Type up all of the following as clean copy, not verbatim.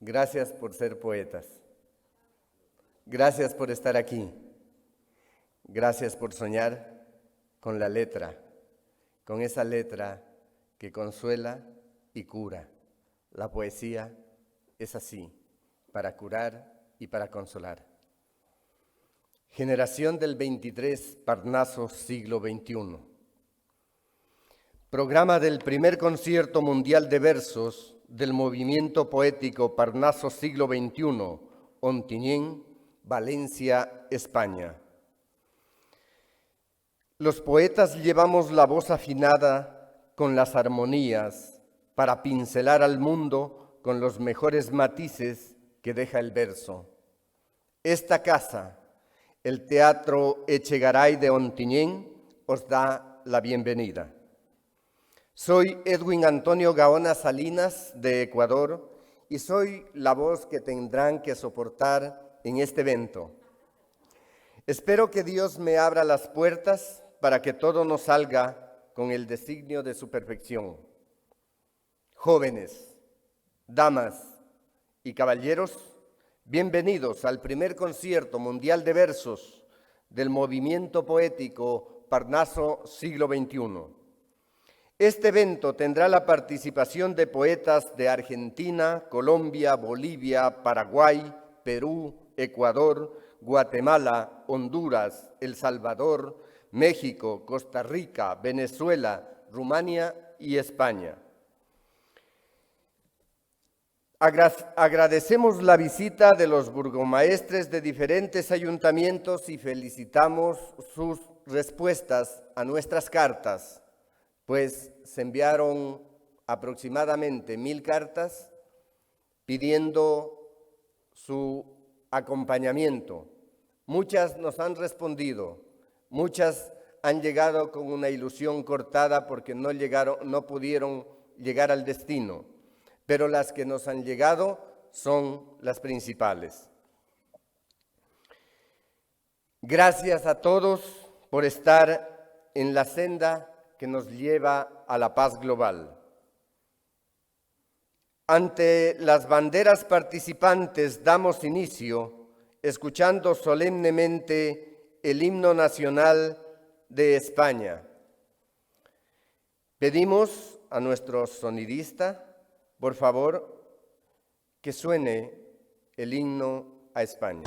Gracias por ser poetas. Gracias por estar aquí. Gracias por soñar con la letra, con esa letra que consuela y cura. La poesía es así, para curar y para consolar. Generación del 23, Parnaso, siglo XXI. Programa del primer concierto mundial de versos del movimiento poético Parnaso siglo XXI, Ontinyent, Valencia, España. Los poetas llevamos la voz afinada con las armonías para pincelar al mundo con los mejores matices que deja el verso. Esta casa, el Teatro Echegaray de Ontinyent, os da la bienvenida. Soy Edwin Antonio Gaona Salinas, de Ecuador, y soy la voz que tendrán que soportar en este evento. Espero que Dios me abra las puertas para que todo nos salga con el designio de su perfección. Jóvenes, damas y caballeros, bienvenidos al primer concierto mundial de versos del movimiento poético Parnaso siglo XXI. Este evento tendrá la participación de poetas de Argentina, Colombia, Bolivia, Paraguay, Perú, Ecuador, Guatemala, Honduras, El Salvador, México, Costa Rica, Venezuela, Rumania y España. Agradecemos la visita de los burgomaestres de diferentes ayuntamientos y felicitamos sus respuestas a nuestras cartas, pues se enviaron aproximadamente 1000 cartas pidiendo su acompañamiento. Muchas nos han respondido, muchas han llegado con una ilusión cortada porque no pudieron llegar al destino, pero las que nos han llegado son las principales. Gracias a todos por estar en la senda que nos lleva a la paz global. Ante las banderas participantes damos inicio escuchando solemnemente el himno nacional de España. Pedimos a nuestro sonidista, por favor, que suene el himno a España.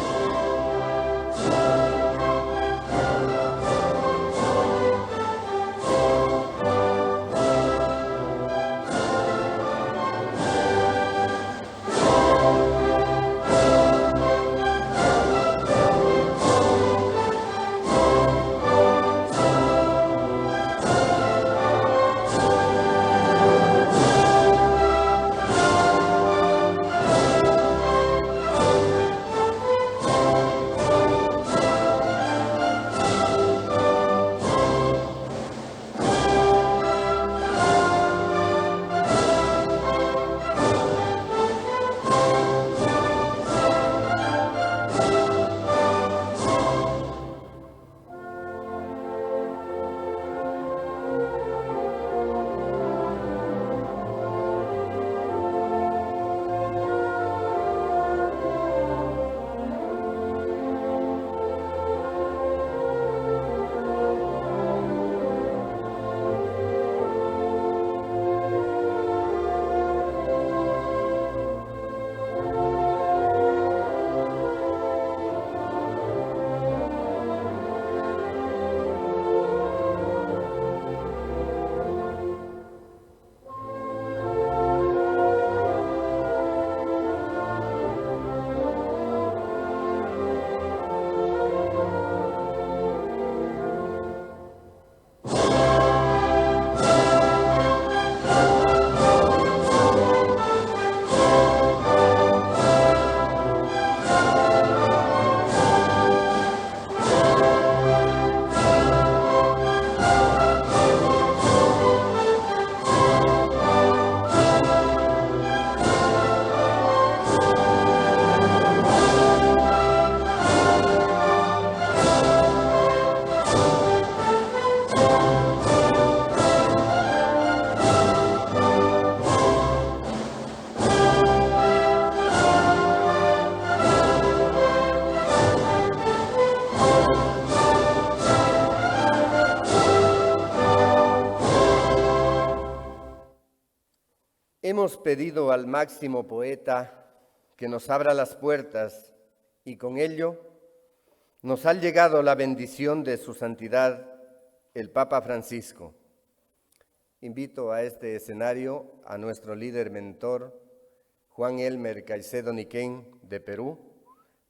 hemos pedido al máximo poeta que nos abra las puertas y con ello nos ha llegado la bendición de su santidad, el Papa Francisco. Invito a este escenario a nuestro líder mentor, Juan Elmer Caicedo Niquén, de Perú,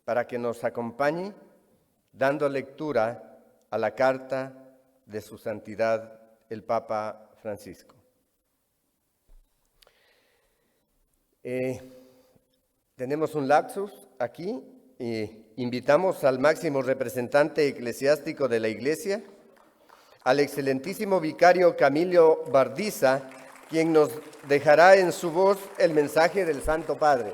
para que nos acompañe dando lectura a la carta de su santidad, el Papa Francisco. Tenemos un lapsus aquí. Invitamos al máximo representante eclesiástico de la Iglesia, al excelentísimo vicario Camilo Bardiza, quien nos dejará en su voz el mensaje del Santo Padre.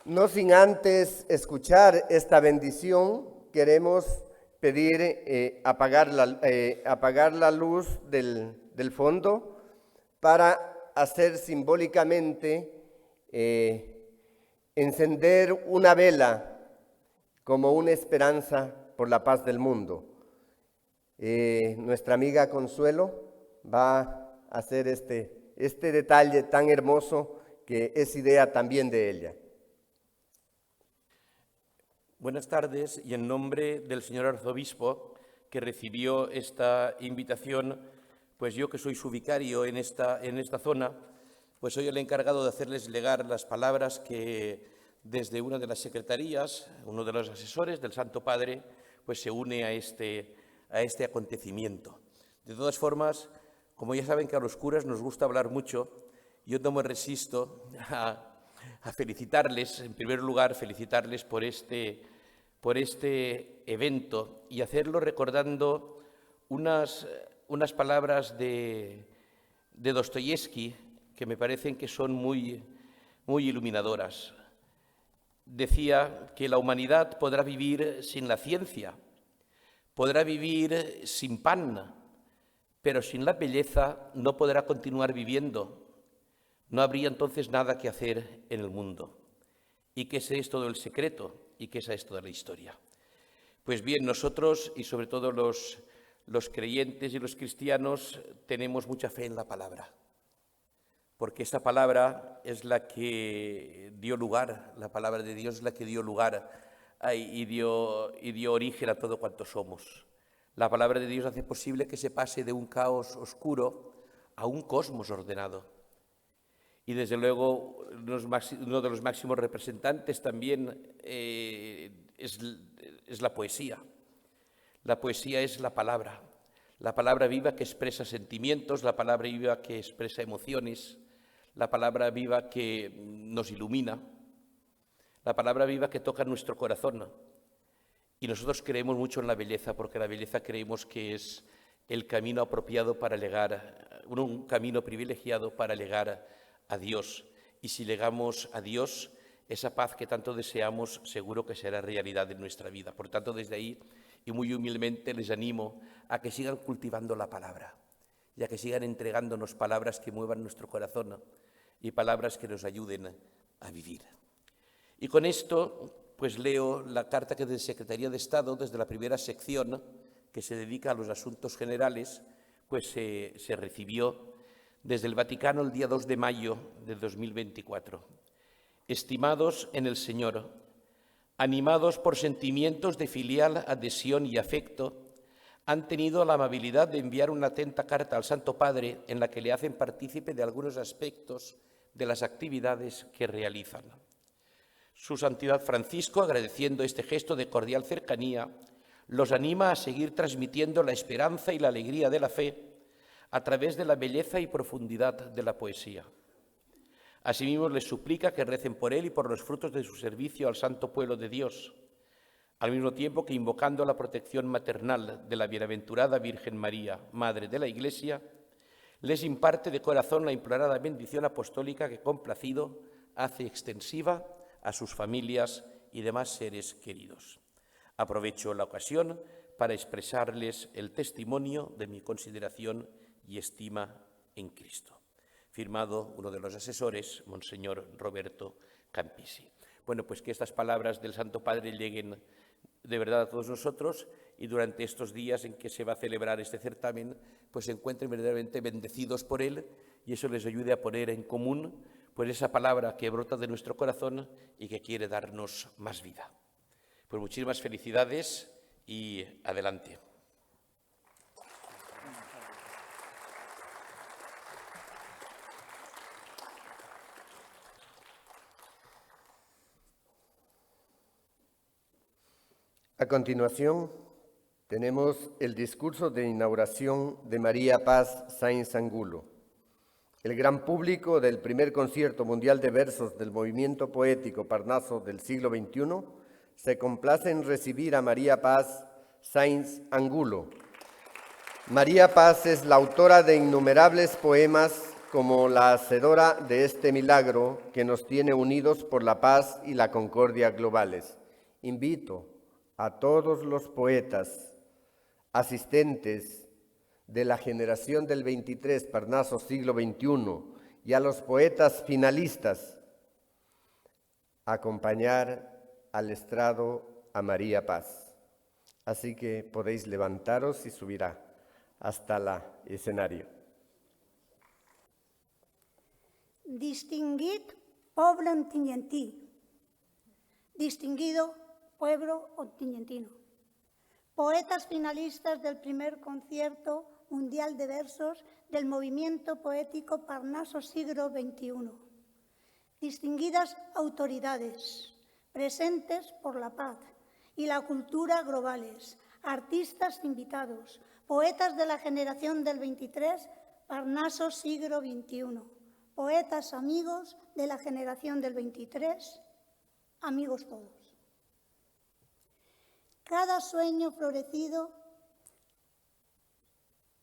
No sin antes escuchar esta bendición, queremos pedir apagar la luz del fondo para hacer simbólicamente encender una vela como una esperanza por la paz del mundo. Nuestra amiga Consuelo va a hacer este detalle tan hermoso que es idea también de ella. Buenas tardes, y en nombre del señor arzobispo que recibió esta invitación, pues yo que soy su vicario en esta zona, pues soy el encargado de hacerles llegar las palabras que desde una de las secretarías, uno de los asesores del Santo Padre, pues se une a este acontecimiento. De todas formas, como ya saben que a los curas nos gusta hablar mucho, yo no me resisto a felicitarles, en primer lugar, felicitarles por este evento y hacerlo recordando unas palabras de Dostoyevsky que me parecen que son muy iluminadoras. Decía que la humanidad podrá vivir sin la ciencia, podrá vivir sin pan, pero sin la belleza no podrá continuar viviendo. No habría entonces nada que hacer en el mundo. ¿Y qué es esto del secreto? ¿Y qué es esto de la historia? Pues bien, nosotros, y sobre todo los creyentes y los cristianos, tenemos mucha fe en la palabra, porque esta palabra es la que dio lugar, la palabra de Dios es la que dio lugar y dio origen a todo cuanto somos. La palabra de Dios hace posible que se pase de un caos oscuro a un cosmos ordenado. Y desde luego uno de los máximos representantes también es la poesía. La poesía es la palabra viva que expresa sentimientos, la palabra viva que expresa emociones, la palabra viva que nos ilumina, la palabra viva que toca nuestro corazón. Y nosotros creemos mucho en la belleza, porque la belleza creemos que es el camino apropiado para llegar, un camino privilegiado para llegar a Dios. Y si llegamos a Dios, esa paz que tanto deseamos seguro que será realidad en nuestra vida. Por tanto, desde ahí, y muy humildemente, les animo a que sigan cultivando la palabra y a que sigan entregándonos palabras que muevan nuestro corazón y palabras que nos ayuden a vivir. Y con esto, pues leo la carta que desde Secretaría de Estado, desde la primera sección que se dedica a los asuntos generales, pues se recibió desde el Vaticano el día 2 de mayo de 2024. Estimados en el Señor, animados por sentimientos de filial adhesión y afecto, han tenido la amabilidad de enviar una atenta carta al Santo Padre en la que le hacen partícipe de algunos aspectos de las actividades que realizan. Su Santidad Francisco, agradeciendo este gesto de cordial cercanía, los anima a seguir transmitiendo la esperanza y la alegría de la fe a través de la belleza y profundidad de la poesía. Asimismo, les suplica que recen por él y por los frutos de su servicio al santo pueblo de Dios, al mismo tiempo que, invocando la protección maternal de la bienaventurada Virgen María, Madre de la Iglesia, les imparte de corazón la implorada bendición apostólica que, complacido, hace extensiva a sus familias y demás seres queridos. Aprovecho la ocasión para expresarles el testimonio de mi consideración y estima en Cristo. Firmado uno de los asesores, Monseñor Roberto Campisi. Bueno, pues que estas palabras del Santo Padre lleguen de verdad a todos nosotros y durante estos días en que se va a celebrar este certamen, pues se encuentren verdaderamente bendecidos por él y eso les ayude a poner en común pues esa palabra que brota de nuestro corazón y que quiere darnos más vida. Pues muchísimas felicidades y adelante. A continuación, tenemos el discurso de inauguración de María Paz Sáenz Angulo. El gran público del primer concierto mundial de versos del movimiento poético Parnaso del siglo XXI se complace en recibir a María Paz Sáenz Angulo. María Paz es la autora de innumerables poemas como la hacedora de este milagro que nos tiene unidos por la paz y la concordia globales. Invito a todos los poetas asistentes de la generación del 23, Parnaso siglo XXI, y a los poetas finalistas a acompañar al estrado a María Paz. Así que podéis levantaros y subir hasta el escenario. Distinguit poble ontinyentí, distinguido pueblo ontinyentino, poetas finalistas del primer concierto mundial de versos del movimiento poético Parnaso siglo XXI, distinguidas autoridades presentes por la paz y la cultura globales, artistas invitados, poetas de la generación del 23, Parnaso siglo XXI, poetas amigos de la generación del 23, amigos todos. Cada sueño florecido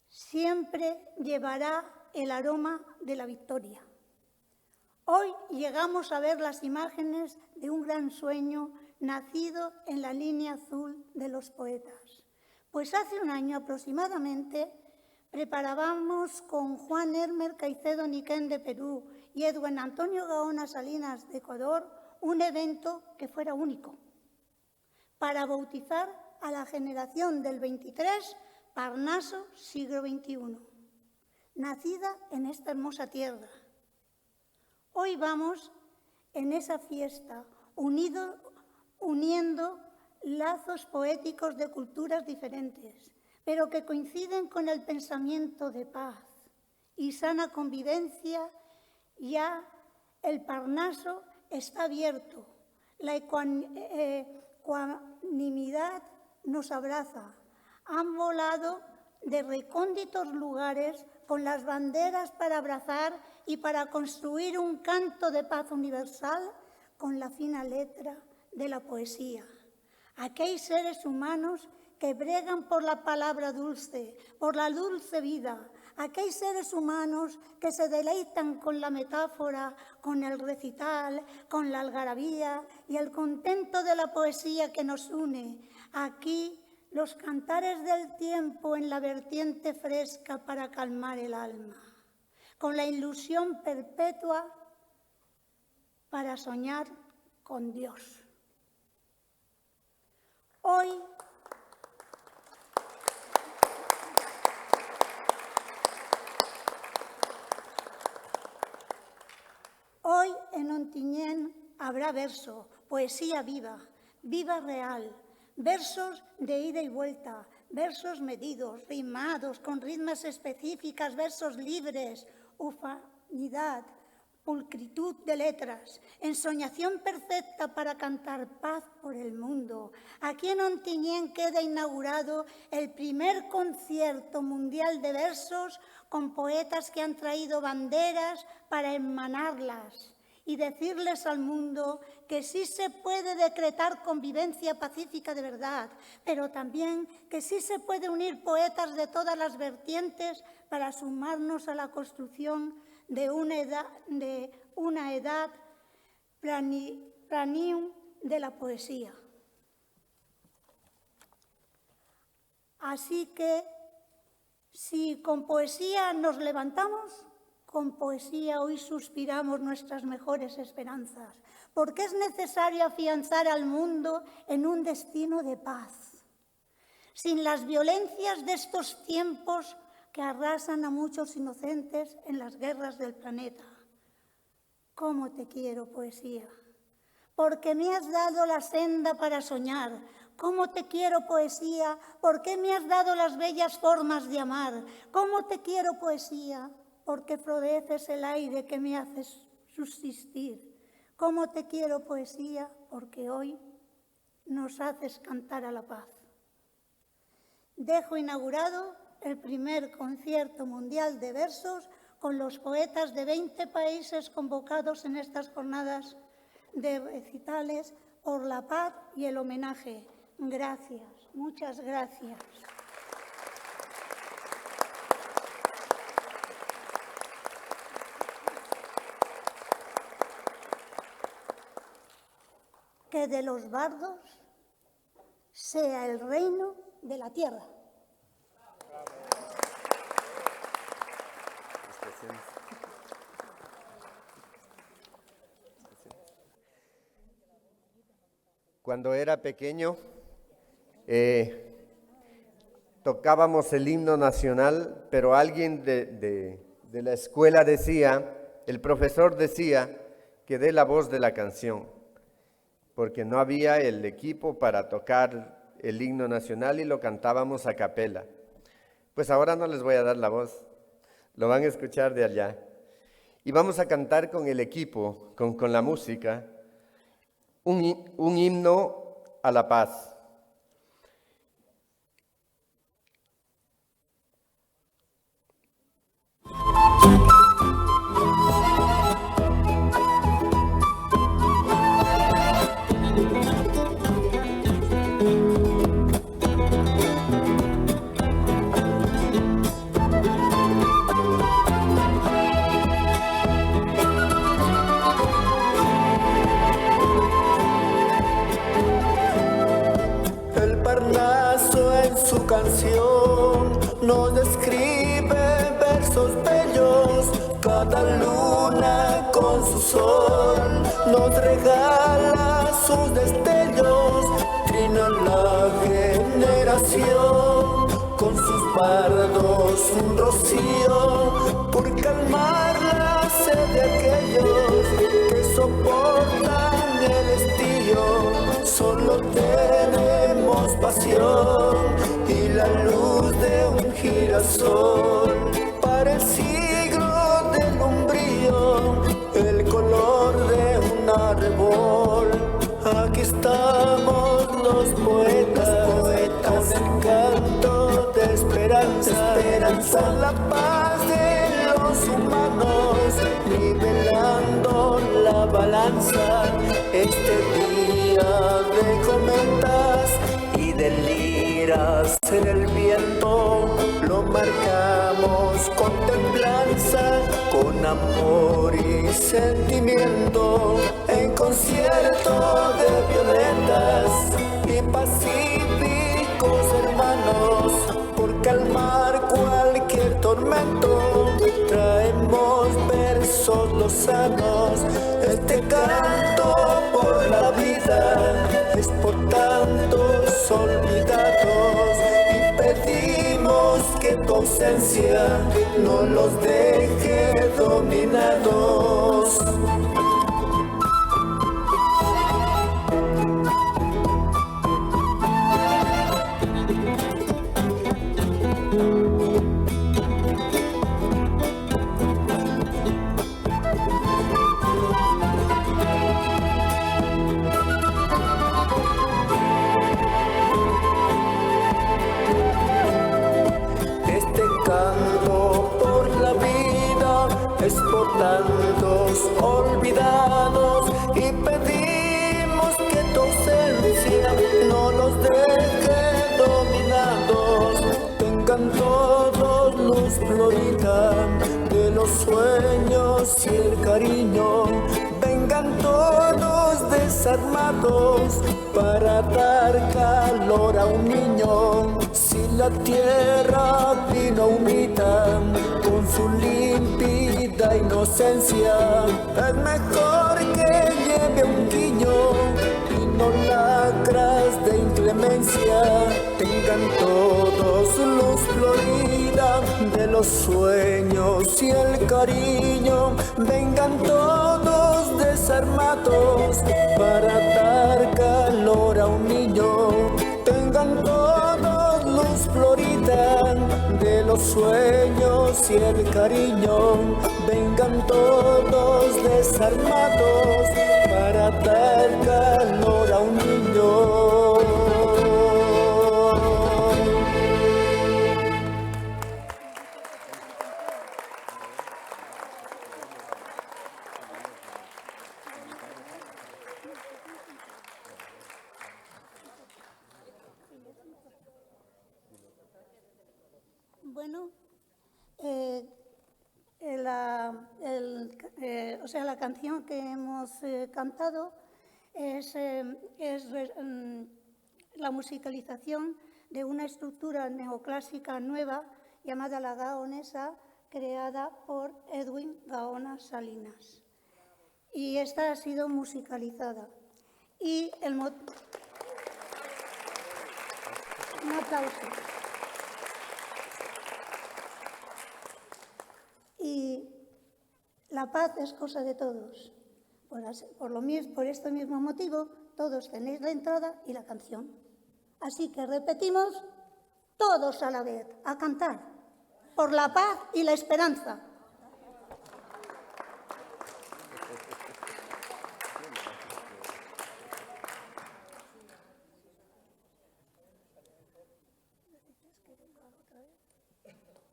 siempre llevará el aroma de la victoria. Hoy llegamos a ver las imágenes de un gran sueño nacido en la línea azul de los poetas. Pues hace un año aproximadamente preparábamos con Juan Hermer Caicedo Niquén de Perú y Edwin Antonio Gaona Salinas de Ecuador un evento que fuera único, para bautizar a la generación del 23, Parnaso siglo XXI, nacida en esta hermosa tierra. Hoy vamos en esa fiesta uniendo lazos poéticos de culturas diferentes, pero que coinciden con el pensamiento de paz y sana convivencia. Ya el Parnaso está abierto, la ecuanimidad nos abraza. Han volado de recónditos lugares con las banderas para abrazar y para construir un canto de paz universal con la fina letra de la poesía. Aquí hay seres humanos que bregan por la palabra dulce, por la dulce vida. Aquí hay seres humanos que se deleitan con la metáfora, con el recital, con la algarabía y el contento de la poesía que nos une. Aquí los cantares del tiempo en la vertiente fresca para calmar el alma, con la ilusión perpetua para soñar con Dios. Hoy en Ontinyent habrá verso, poesía viva, viva real, versos de ida y vuelta, versos medidos, rimados, con ritmas específicas, versos libres, ufanidad, pulcritud de letras, ensoñación perfecta para cantar paz por el mundo. Aquí en Ontinyent queda inaugurado el primer concierto mundial de versos con poetas que han traído banderas para emanarlas y decirles al mundo que sí se puede decretar convivencia pacífica de verdad, pero también que sí se puede unir poetas de todas las vertientes para sumarnos a la construcción de una edad planium de la poesía. Así que, si con poesía nos levantamos, Con poesía hoy suspiramos nuestras mejores esperanzas, porque es necesario afianzar al mundo en un destino de paz. Sin las violencias de estos tiempos que arrasan a muchos inocentes en las guerras del planeta. ¿Cómo te quiero, poesía? Porque me has dado la senda para soñar. ¿Cómo te quiero, poesía? Porque me has dado las bellas formas de amar. ¿Cómo te quiero, poesía? Porque floreces el aire que me haces subsistir. ¿Cómo te quiero, poesía? Porque hoy nos haces cantar a la paz. Dejo inaugurado el primer concierto mundial de versos con los poetas de 20 países convocados en estas jornadas de recitales por la paz y el homenaje. Gracias, muchas gracias. Que de los bardos sea el reino de la tierra. Cuando era pequeño, tocábamos el himno nacional, pero alguien de la escuela decía, el profesor decía, que dé la voz de la canción, porque no había el equipo para tocar el himno nacional y lo cantábamos a capela. Pues ahora no les voy a dar la voz, lo van a escuchar de allá. Y vamos a cantar con el equipo, con la música, un himno a la paz. Su canción nos describe versos bellos, cada luna con su sol nos regala sus destellos, trina la generación con sus bardos un rocío por calmar la sed de aquellos que soportan el estío. Solo tenemos pasión y la luz de un girasol para el siglo del umbrío, el color de un árbol. Aquí estamos los poetas con el canto de esperanza, con la paz de los humanos, nivelando la balanza. Este día de cometas y de liras en el viento, lo marcamos con templanza, con amor y sentimiento, en concierto de violetas y pacíficos hermanos, por calmar cualquier tormento, traemos versos lozanos. Este canto por la vida es por tantos olvidados y pedimos que tu ausencia no los deje dominados. Es por tantos olvidados y pedimos que tu ausencia no los deje dominados. Vengan todos los Florida de los sueños y el cariño, vengan todos desarmados para dar calor a un niño. Si la tierra vino unida con su limpidez la inocencia. Es mejor que lleve un guiño y no lacras de inclemencia. Tengan todos luz florida de los sueños y el cariño. Vengan todos desarmados para dar calor a un niño. Tengan todos luz florida de los sueños y el cariño. Vengan todos desarmados para dar calor a un niño. Bueno, la canción que hemos cantado es la musicalización de una estructura neoclásica nueva llamada la gaonesa, creada por Edwin Gaona Salinas. Y esta ha sido musicalizada. Y un aplauso. Y la paz es cosa de todos. Por este mismo motivo, todos tenéis la entrada y la canción. Así que repetimos, todos a la vez, a cantar, por la paz y la esperanza.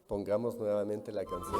Pongamos nuevamente la canción.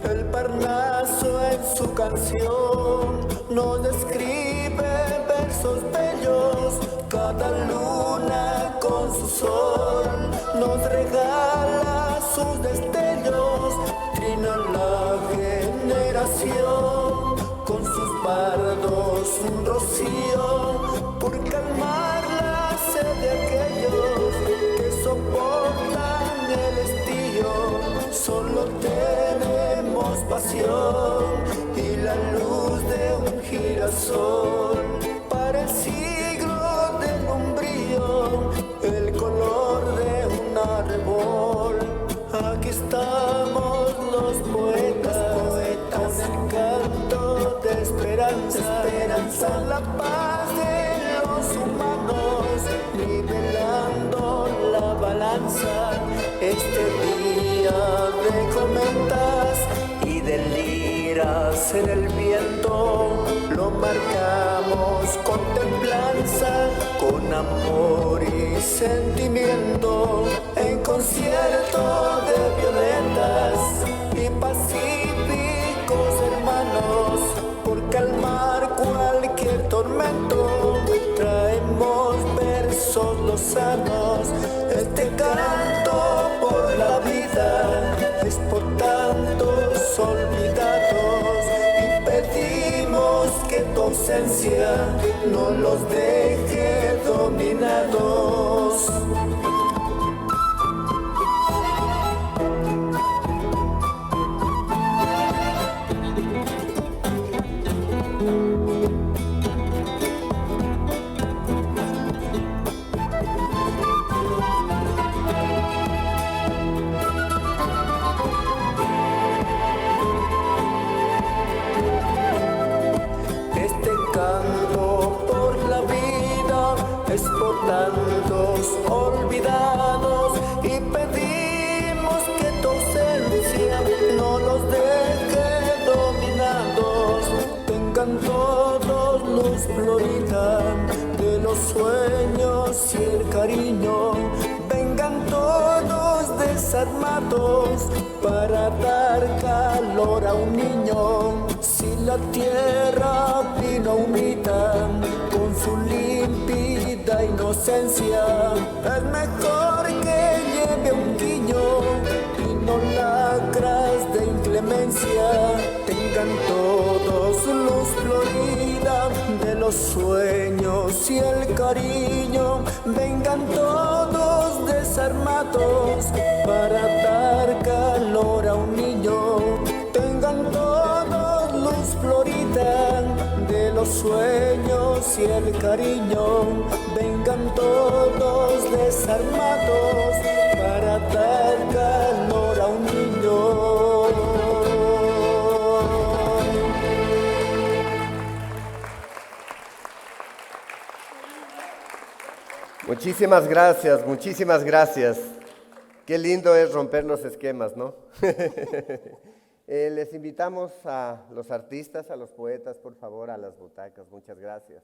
El Parnaso en su canción nos describe versos bellos. Cada luna con su sol nos regala sus destellos. Trina la generación con sus bardos un rocío por calmar la sed de aquellos que soportan el estío. Solo tenemos pasión y la luz de un girasol para el siglo del umbrío, el color de un árbol. Aquí estamos los poetas, con el canto de esperanza, la paz de los humanos, nivelando la balanza. Este día de cometas y de liras en el viento, lo marcamos con templanza, con amor y sentimiento, en concierto de violetas y pacíficos hermanos, por calmar cualquier tormento, traemos versos lozanos. Este canto por la vida es por tantos olvidados, y pedimos que tu ausencia no los deje dominados. Es por tantos olvidados, y pedimos que tu ausencia no los deje dominados. Tengan todos luz florida de los sueños y el cariño. Vengan todos desarmados para dar calor a un niño. Si la tierra vino unida con su limpidez vida, inocencia. Es mejor que lleve un guiño y no lacras de inclemencia. Tengan todos luz florida de los sueños y el cariño. Vengan todos desarmados para dar calor a un niño. Tengan todos luz florida de los sueños y el cariño. Vengan todos desarmados para dar calor a un niño. Muchísimas gracias, muchísimas gracias. Qué lindo es romper los esquemas, ¿no? Les invitamos a los artistas, a los poetas, por favor, a las butacas. Muchas gracias.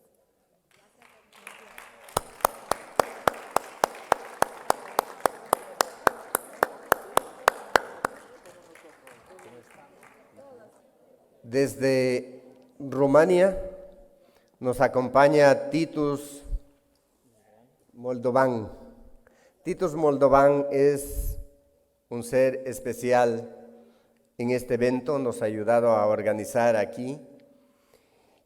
Desde Rumania nos acompaña Titus Moldovan. Titus Moldovan es un ser especial en este evento, nos ha ayudado a organizar aquí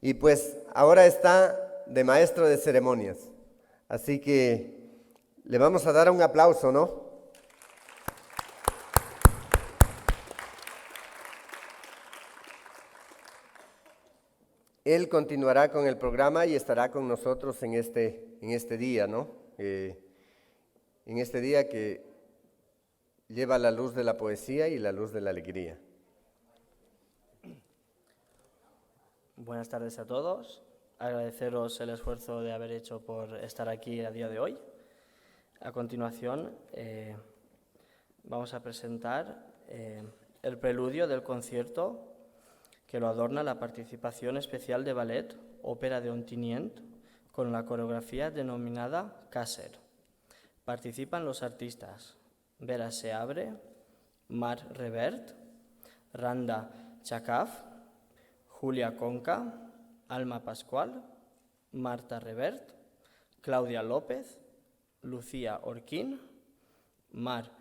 y pues ahora está de maestro de ceremonias. Así que le vamos a dar un aplauso, ¿no? Él continuará con el programa y estará con nosotros en este día, ¿no? En este día que lleva la luz de la poesía y la luz de la alegría. Buenas tardes a todos. Agradeceros el esfuerzo de haber hecho por estar aquí a día de hoy. A continuación, vamos a presentar el preludio del concierto que lo adorna la participación especial de ballet Ópera de Ontinyent con la coreografía denominada Kásser. Participan los artistas Vera Seabre, Mar Revert, Randa Chakaf, Julia Conca, Alma Pascual, Marta Revert, Claudia López, Lucía Orquín, Mar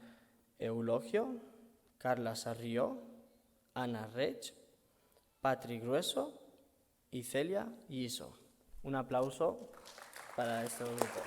Eulogio, Carla Sarrió, Ana Rech, Patri Grueso y Celia Guiso. Un aplauso para este grupo.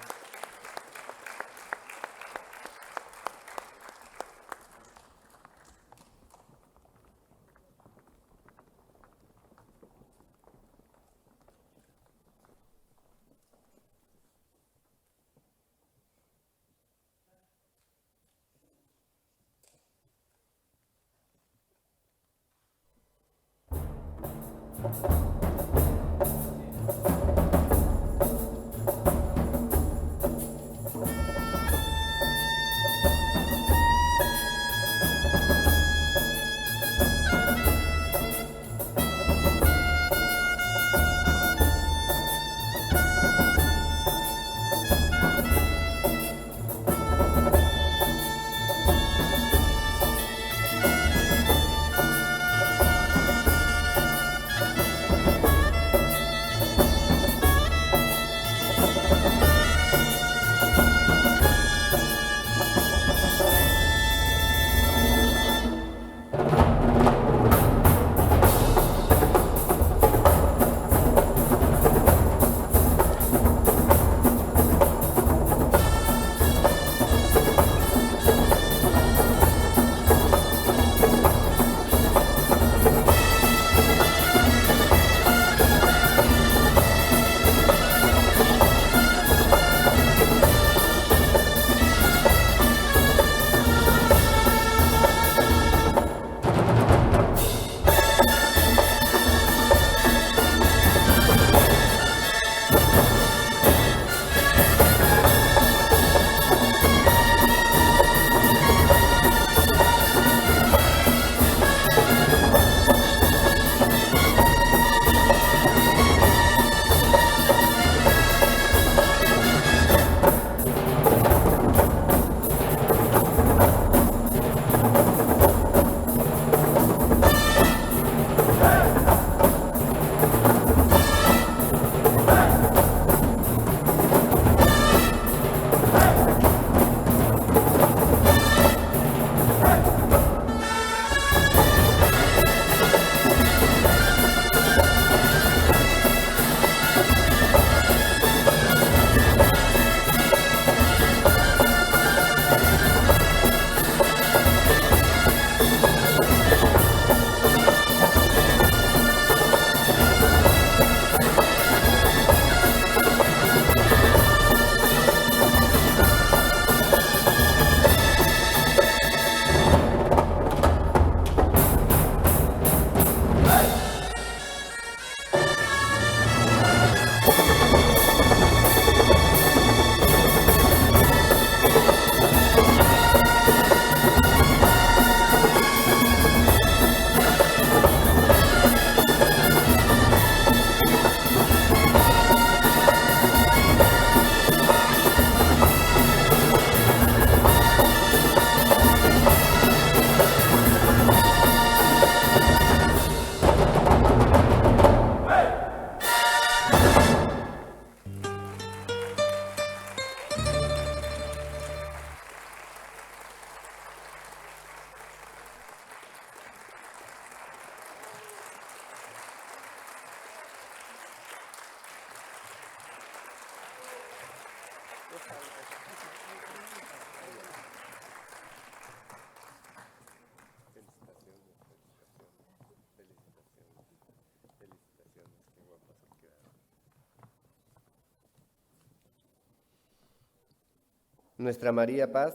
Nuestra María Paz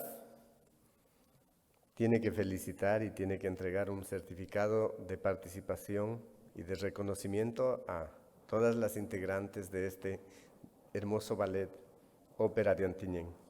tiene que felicitar y tiene que entregar un certificado de participación y de reconocimiento a todas las integrantes de este hermoso ballet Ópera de Ontinyent.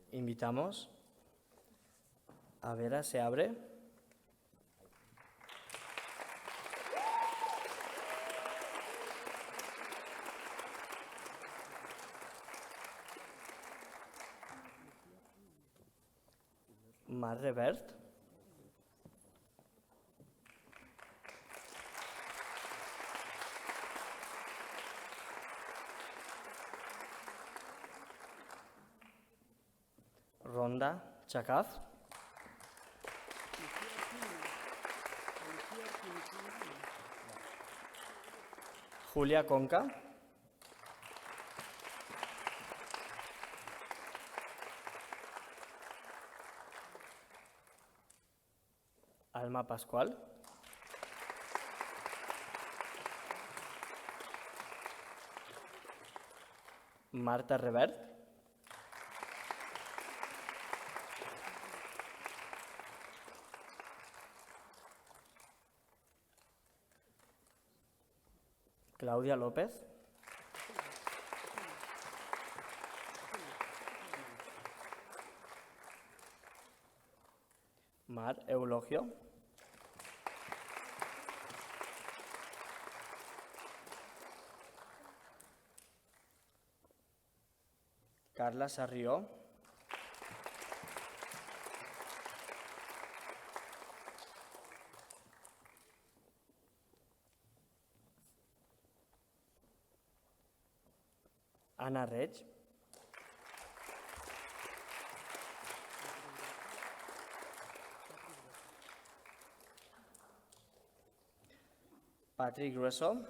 Invitamos a Vera, se abre. Mar Revert. Ronda Chacaz. Julia Conca. Alma Pascual. Marta Revert. Claudia López. Mar Eulogio. Carla Sarrió. Ana Reig. Patrick Grueso.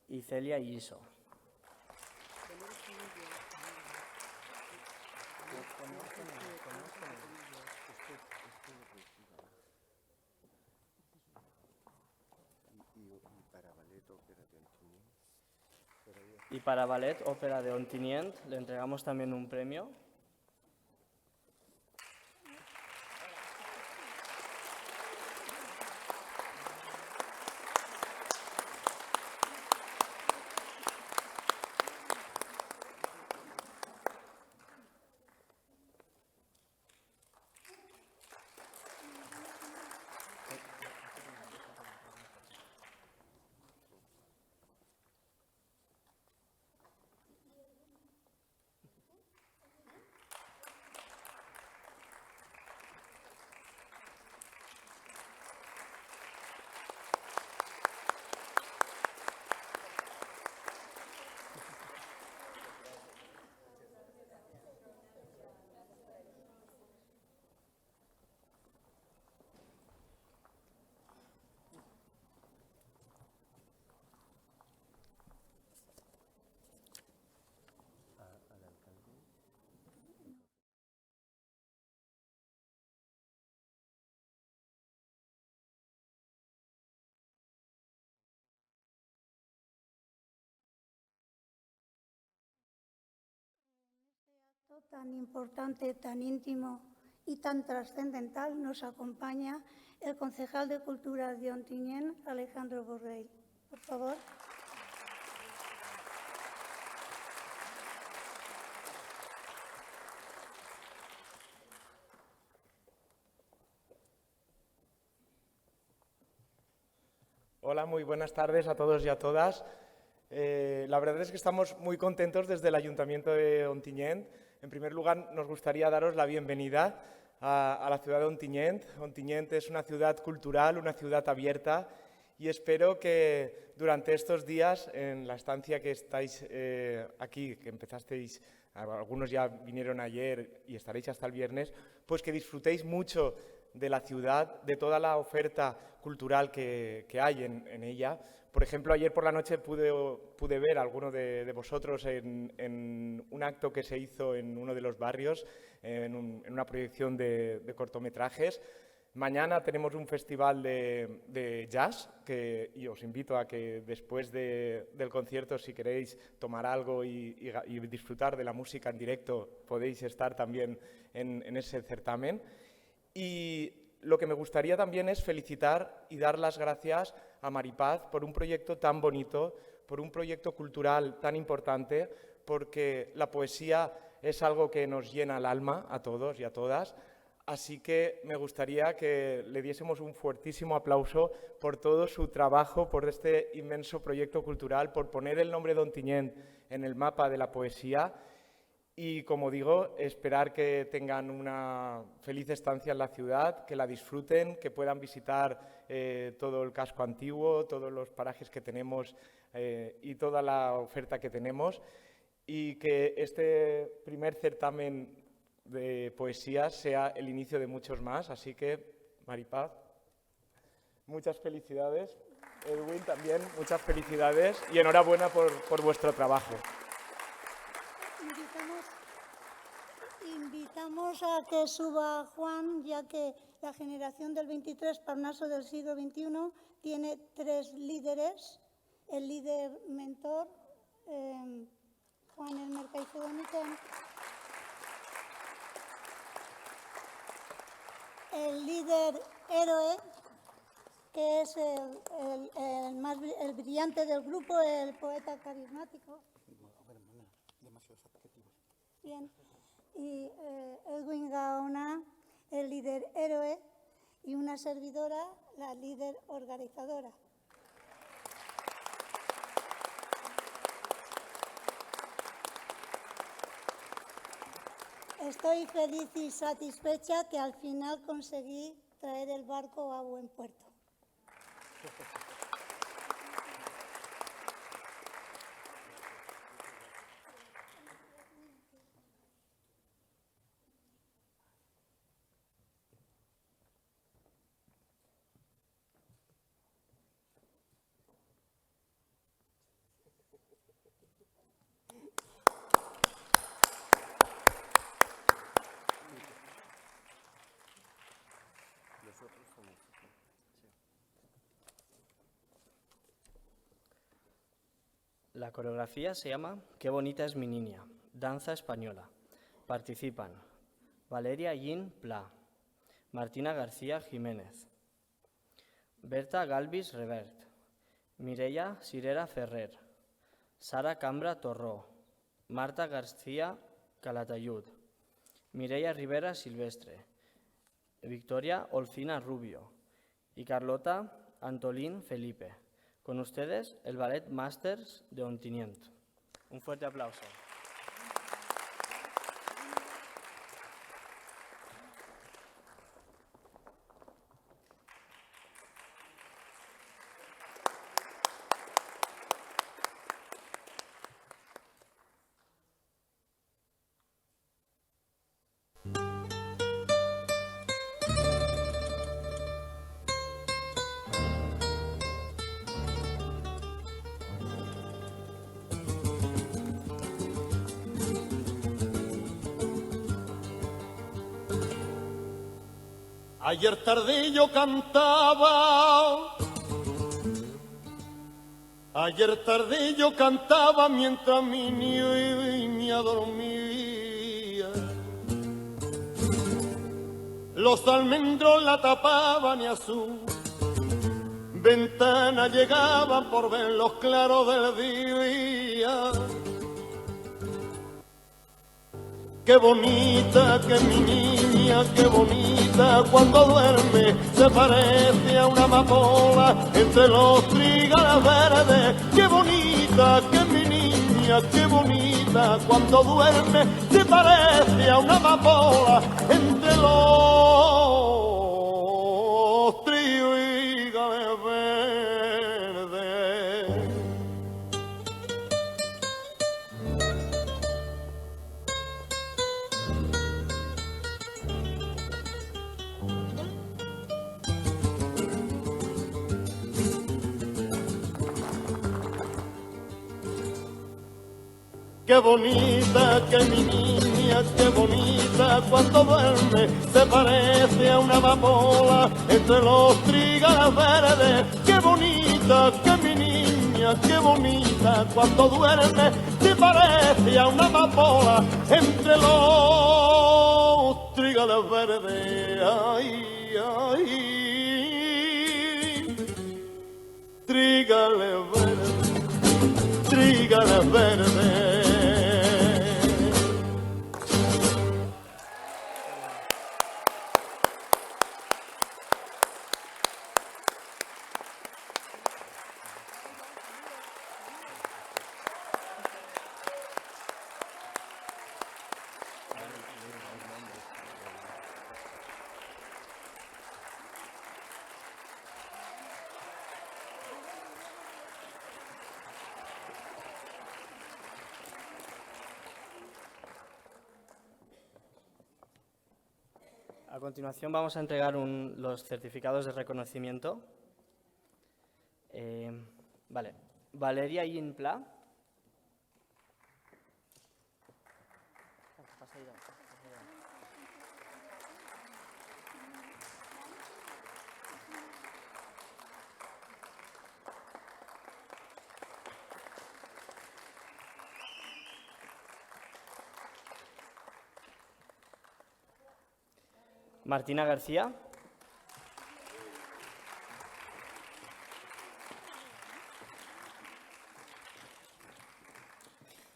Y Celia Iso. Y para Ballet Ópera de Ontinyent le entregamos también un premio. Tan importante, tan íntimo y tan trascendental nos acompaña el concejal de Cultura de Ontinyent, Alejandro Borrell. Por favor. Hola, muy buenas tardes a todos y a todas. La verdad es que estamos muy contentos desde el Ayuntamiento de Ontinyent. En primer lugar, nos gustaría daros la bienvenida a la ciudad de Ontinyent. Ontinyent es una ciudad cultural, una ciudad abierta, y espero que durante estos días, en la estancia que estáis aquí, que empezasteis, algunos ya vinieron ayer y estaréis hasta el viernes, pues que disfrutéis mucho de la ciudad, de toda la oferta cultural que hay en ella. Por ejemplo, ayer por la noche pude ver a alguno de vosotros en un acto que se hizo en uno de los barrios, en una proyección de cortometrajes. Mañana tenemos un festival de jazz y os invito a que después del concierto, si queréis tomar algo y disfrutar de la música en directo, podéis estar también en ese certamen. Y lo que me gustaría también es felicitar y dar las gracias a Maripaz por un proyecto tan bonito, por un proyecto cultural tan importante, porque la poesía es algo que nos llena el alma a todos y a todas. Así que me gustaría que le diésemos un fuertísimo aplauso por todo su trabajo, por este inmenso proyecto cultural, por poner el nombre de Ontinyent en el mapa de la poesía. Y, como digo, esperar que tengan una feliz estancia en la ciudad, que la disfruten, que puedan visitar todo el casco antiguo, todos los parajes que tenemos y toda la oferta que tenemos, y que este primer certamen de poesía sea el inicio de muchos más. Así que, Maripaz, muchas felicidades. Edwin, también, muchas felicidades y enhorabuena por vuestro trabajo. Invitamos a que suba Juan, ya que la generación del 23, Parnaso del siglo XXI, tiene 3 líderes. El líder mentor, Juan Elmer Caicedo-Miquel. El líder héroe, que es el brillante del grupo, el poeta carismático. Bien. Y Edwin Gaona, el líder héroe, y una servidora, la líder organizadora. Estoy feliz y satisfecha que al final conseguí traer el barco a buen puerto. La coreografía se llama Qué bonita es mi niña, danza española. Participan Valeria Yin Pla, Martina García Jiménez, Berta Galvis Revert, Mireia Sirera Ferrer, Sara Cambra Torró, Marta García Calatayud, Mireia Rivera Silvestre, Victoria Olcina Rubio y Carlota Antolín Felipe. Con ustedes, el Ballet Masters de Ontinyent. Un fuerte aplauso. Ayer tarde yo cantaba, mientras mi niña dormía. Los almendros la tapaban y a su ventana llegaban por ver los claros del día. Qué bonita que mi niña, qué bonita, cuando duerme se parece a una amapola entre los trigales verdes. Qué bonita niña, qué bonita, cuando duerme se parece a una amapola entre los trigales verdes. Qué bonita que mi niña, qué bonita, cuando duerme se parece a una amapola entre los trigales verdes. Qué bonita que mi niña, qué bonita, cuando duerme se parece a una amapola entre los trigales verdes. Ay, ay, trigales verdes, trigales verdes. A continuación vamos a entregar los certificados de reconocimiento. Vale. Valeria Inpla. Martina García.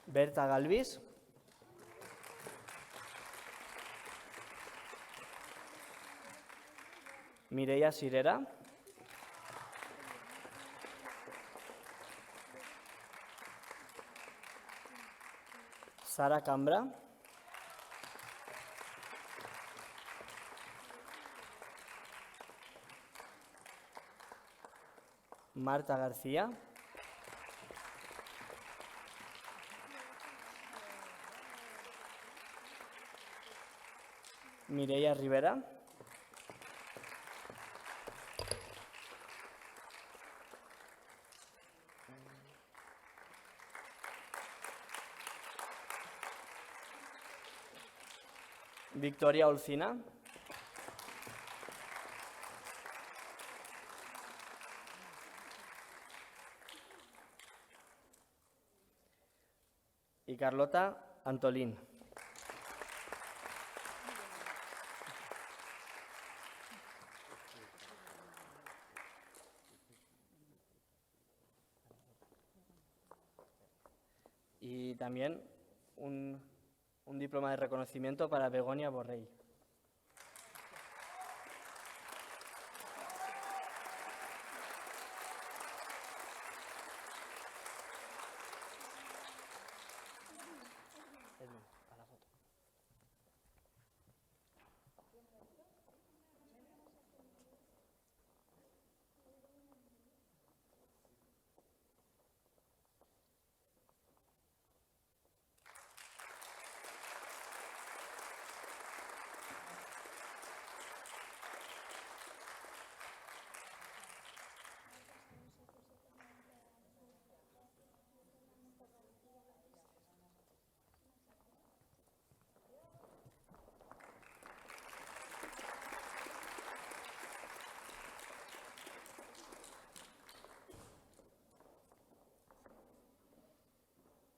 Berta Galvis. Mireia Sirera. Sara Cambra. Marta García. Mireia Rivera. Victoria Olcina. Y Carlota Antolín. Y también un diploma de reconocimiento para Begoña Borrell.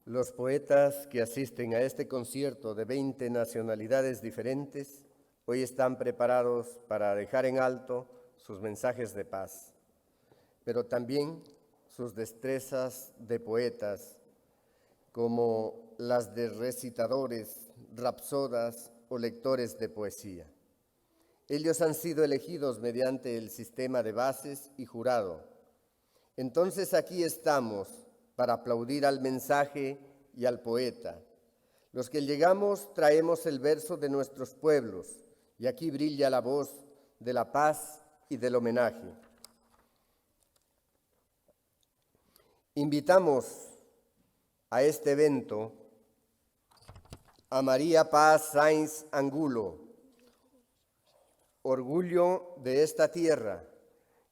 Los poetas que asisten a este concierto de 20 nacionalidades diferentes hoy están preparados para dejar en alto sus mensajes de paz, pero también sus destrezas de poetas, como las de recitadores, rapsodas o lectores de poesía. Ellos han sido elegidos mediante el sistema de bases y jurado. Entonces aquí estamos para aplaudir al mensaje y al poeta. Los que llegamos traemos el verso de nuestros pueblos, y aquí brilla la voz de la paz y del homenaje. Invitamos a este evento a María Paz Sainz Angulo, orgullo de esta tierra,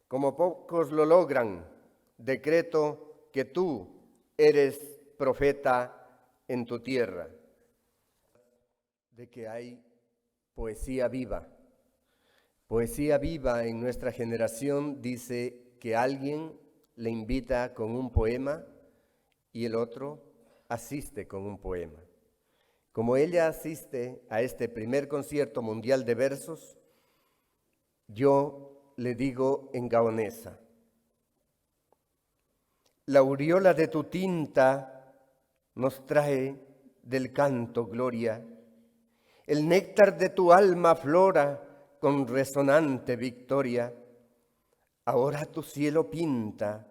como pocos lo logran, decreto que tú eres profeta en tu tierra, de que hay poesía viva. Poesía viva en nuestra generación dice que alguien le invita con un poema y el otro asiste con un poema. Como ella asiste a este primer concierto mundial de versos, yo le digo en gaonesa: la aureola de tu tinta nos trae del canto gloria, el néctar de tu alma flora con resonante victoria. Ahora tu cielo pinta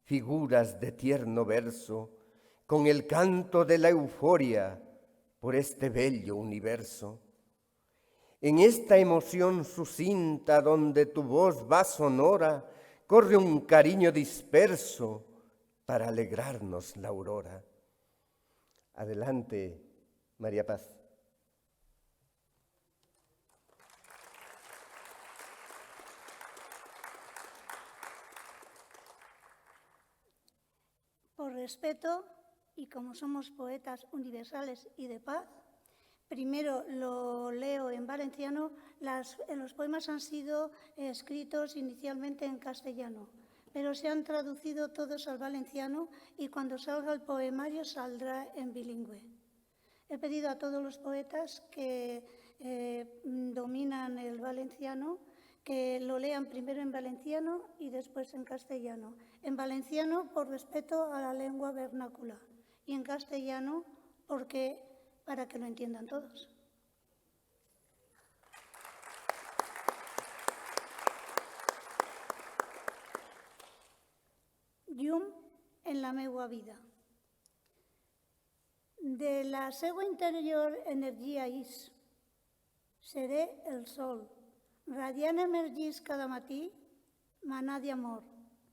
figuras de tierno verso, con el canto de la euforia por este bello universo. En esta emoción sucinta donde tu voz va sonora, corre un cariño disperso para alegrarnos la aurora. Adelante, María Paz. Por respeto, y como somos poetas universales y de paz, primero lo leo en valenciano. Los poemas han sido escritos inicialmente en castellano, pero se han traducido todos al valenciano y cuando salga el poemario saldrá en bilingüe. He pedido a todos los poetas que dominan el valenciano que lo lean primero en valenciano y después en castellano. En valenciano por respeto a la lengua vernácula y en castellano para que lo entiendan todos. Llum en la meua vida. De la seua interior energia is. Seré el sol, radiant emergís cada matí, manà d'amor,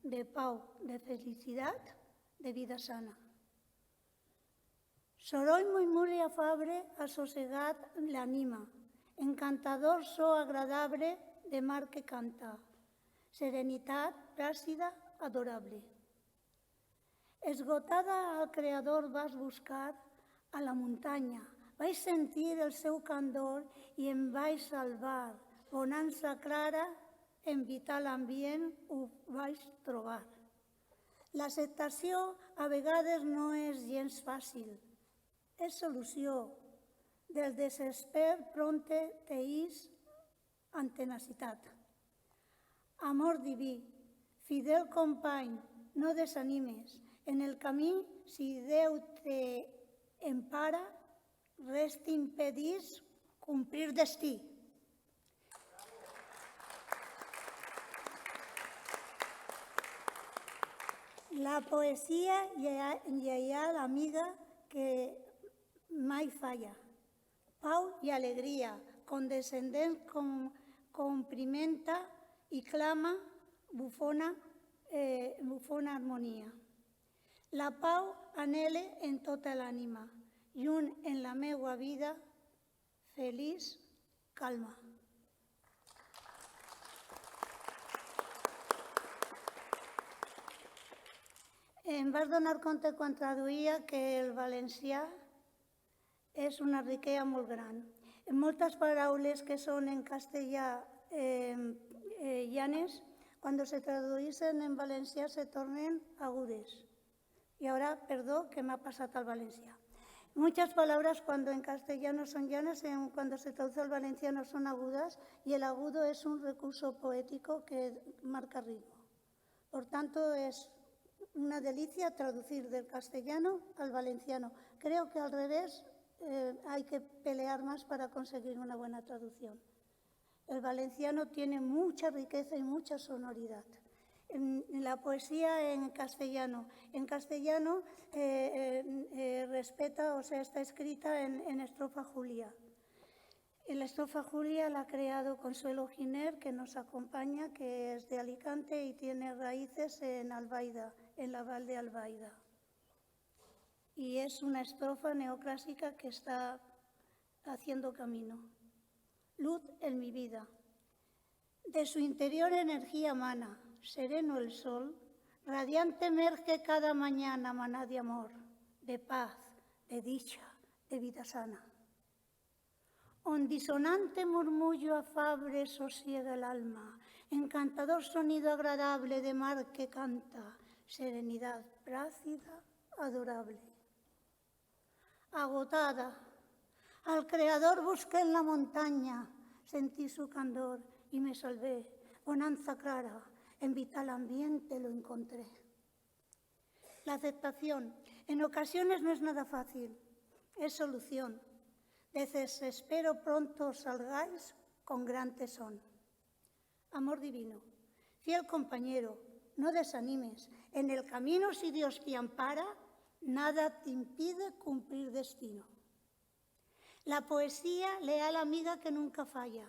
de pau, de felicitat, de vida sana. Soroll, murmuri afable, assossegat l'anima, encantador so agradable de mar que canta, serenitat plàcida, adorable. Esgotada al Creador vas buscar a la muntanya, vaig sentir el seu candor i em vaig salvar, bonança clara, en vital ambient ho vaig trobar. L'acceptació a vegades no és gens fàcil, és solució. Del desesper prompte teïs amb tenacitat. Amor diví, fidel company, no desanimes. En el camí, si Déu t'empara, res t'impedís complir destí. La poesia lleial amiga que mai falla. Pau i alegria, condescendent comprimenta i clama bufona harmonia. La pau anhele en tota l'ànima i un en la meua vida feliç calma. Em vas donar compte quan traduïa que el valencià és una riquesa molt gran. Moltes paraules que són en castellà llanes, quan se tradueixen en valencià se tornen agudes. Y ahora, perdón, que me ha pasado al valencià. Muchas palabras cuando en castellano son llanas, cuando se traduce al valenciano son agudas, y el agudo es un recurso poético que marca ritmo. Por tanto, es una delicia traducir del castellano al valenciano. Creo que al revés hay que pelear más para conseguir una buena traducción. El valenciano tiene mucha riqueza y mucha sonoridad. La poesía en castellano. En castellano respeta, o sea, está escrita en estrofa Julia. En la estrofa Julia la ha creado Consuelo Giner, que nos acompaña, que es de Alicante y tiene raíces en Albaida, en la Val de Albaida. Y es una estrofa neoclásica que está haciendo camino. Luz en mi vida. De su interior energía mana, sereno el sol, radiante emerge cada mañana, maná de amor, de paz, de dicha, de vida sana. Ondisonante murmullo afable sosiega el alma, encantador sonido agradable de mar que canta, serenidad plácida, adorable. Agotada, al Creador busqué en la montaña, sentí su candor y me salvé, bonanza clara, en vital ambiente lo encontré. La aceptación en ocasiones no es nada fácil, es solución. Espero pronto salgáis con gran tesón. Amor divino, fiel compañero, no desanimes. En el camino, si Dios te ampara, nada te impide cumplir destino. La poesía, leal amiga que nunca falla,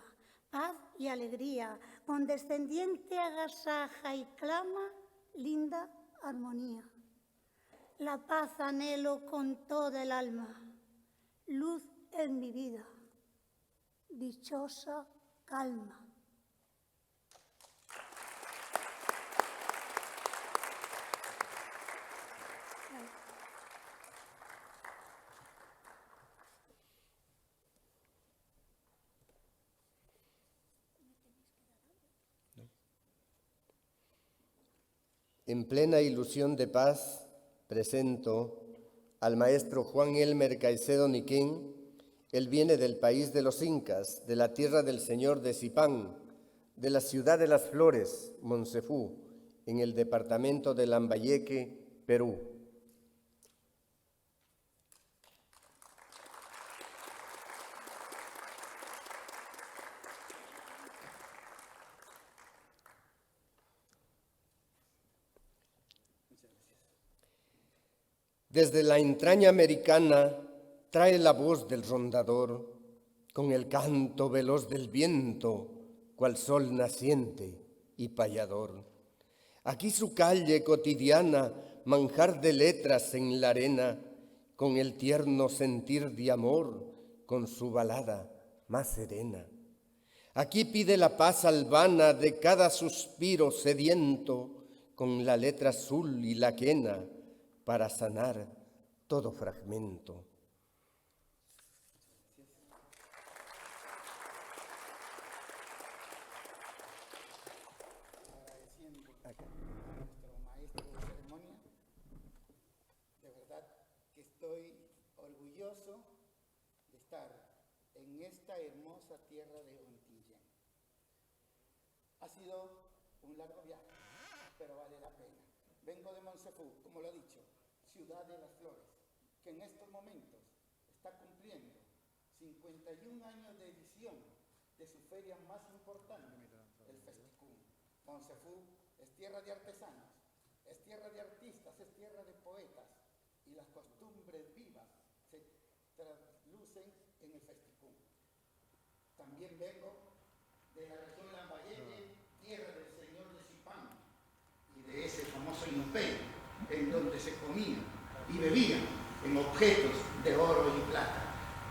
paz y alegría, condescendiente agasaja y clama, linda armonía. La paz anhelo con toda el alma, luz en mi vida, dichosa calma. En plena ilusión de paz, presento al maestro Juan Elmer Caicedo Niquén. Él viene del país de los incas, de la tierra del señor de Zipán, de la ciudad de las flores, Monsefú, en el departamento de Lambayeque, Perú. Desde la entraña americana trae la voz del rondador, con el canto veloz del viento, cual sol naciente y payador. Aquí su calle cotidiana, manjar de letras en la arena, con el tierno sentir de amor, con su balada más serena. Aquí pide la paz albana de cada suspiro sediento, con la letra azul y la quena, para sanar todo fragmento. Agradeciendo a nuestro maestro de ceremonia, de verdad que estoy orgulloso de estar en esta hermosa tierra de Ontillén. Ha sido un largo viaje, pero vale la pena. Vengo de Monsefú, como lo ha dicho, ciudad de las flores, que en estos momentos está cumpliendo 51 años de edición de su feria más importante, el Festicún. Monsefú es tierra de artesanos, es tierra de artistas, es tierra de poetas, y las costumbres vivas se traslucen en el Festicún. También vengo de la región Lambayeque, tierra del señor de Zipán, y de ese famoso imperio en donde se comía y bebía en objetos de oro y plata,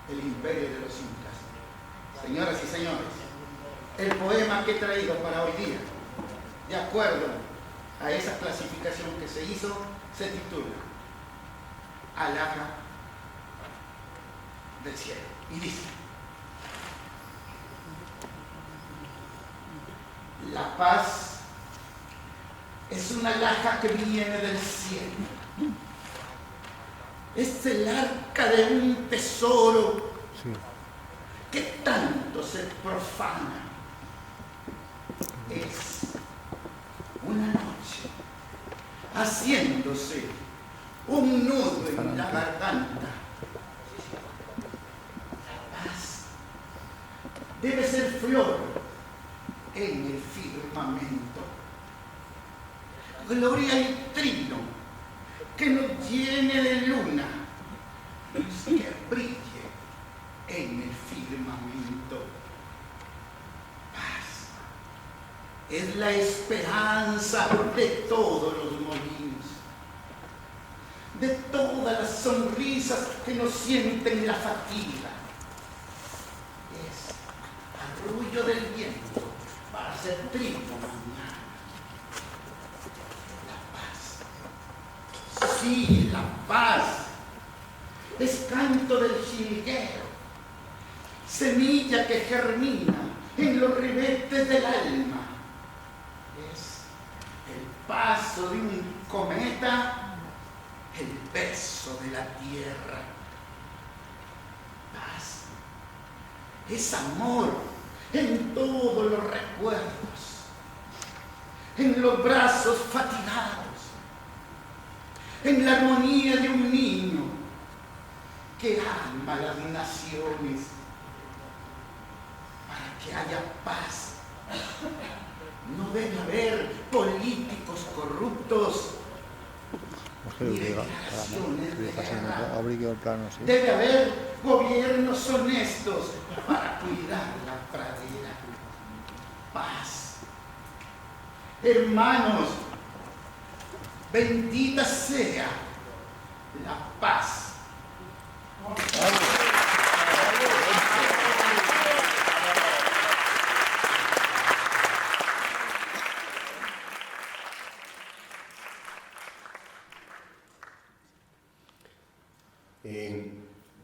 el imperio de los incas. Señoras y señores, el poema que he traído para hoy día, de acuerdo a esa clasificación que se hizo, se titula Alhaja del cielo, y dice: la paz es una alhaja que viene del cielo. Es el arca de un tesoro que tanto se profana. Es una noche haciéndose un nudo en la garganta. La paz debe ser flor en el firmamento. gloria y trino, que nos llene de luna, que brille en el firmamento. Paz es la esperanza de todos los molinos, de todas las sonrisas que nos sienten la fatiga. Es arrullo del viento para hacer trigo mañana. La paz, sí, la paz, es canto del jilguero, semilla que germina en los ribetes del alma. Es el paso de un cometa, el beso de la tierra. Paz es amor en todos los recuerdos, en los brazos fatigados, en la armonía de un niño que ama las naciones. Para que haya paz, no debe haber políticos corruptos ni declaraciones de guerra. Debe haber gobiernos honestos para cuidar la pradera. Paz. Hermanos, bendita sea la paz.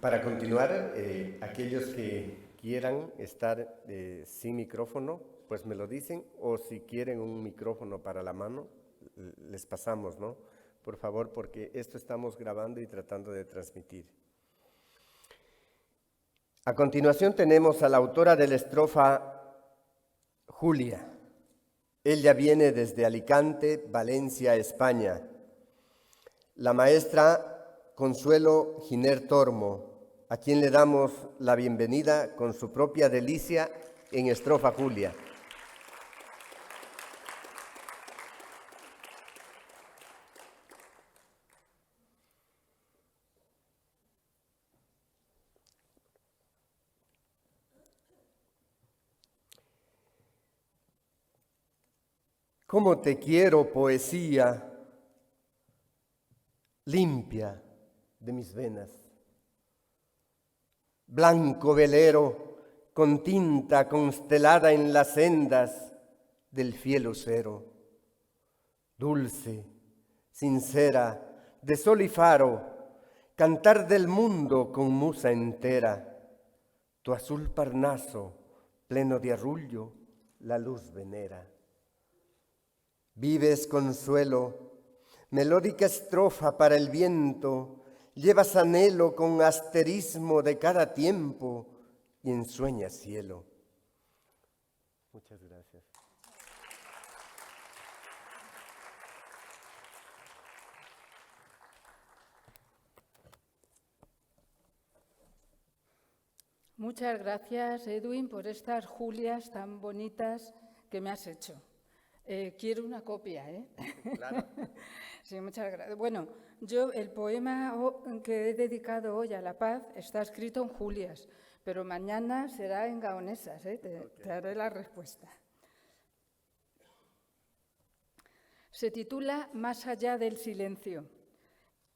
Para continuar, aquellos que quieran estar sin micrófono, pues me lo dicen, o si quieren un micrófono para la mano, les pasamos, ¿no? Por favor, porque esto estamos grabando y tratando de transmitir. A continuación tenemos a la autora de la estrofa, Julia. Ella viene desde Alicante, Valencia, España. La maestra Consuelo Giner Tormo, a quien le damos la bienvenida con su propia delicia en estrofa Julia. ¿Cómo te quiero, poesía limpia de mis venas? Blanco velero con tinta constelada en las sendas del fiel lucero. Dulce, sincera, de sol y faro, cantar del mundo con musa entera. Tu azul parnaso, pleno de arrullo, la luz venera. Vives consuelo, melódica estrofa para el viento, llevas anhelo con asterismo de cada tiempo y ensueñas cielo. Muchas gracias. Muchas gracias, Edwin, por estas Julias tan bonitas que me has hecho. Quiero una copia, ¿eh? Claro. Sí, muchas gracias. Bueno, el poema que he dedicado hoy a la paz está escrito en Julias, pero mañana será en gaonesas, ¿eh? Te daré la respuesta. Se titula Más allá del silencio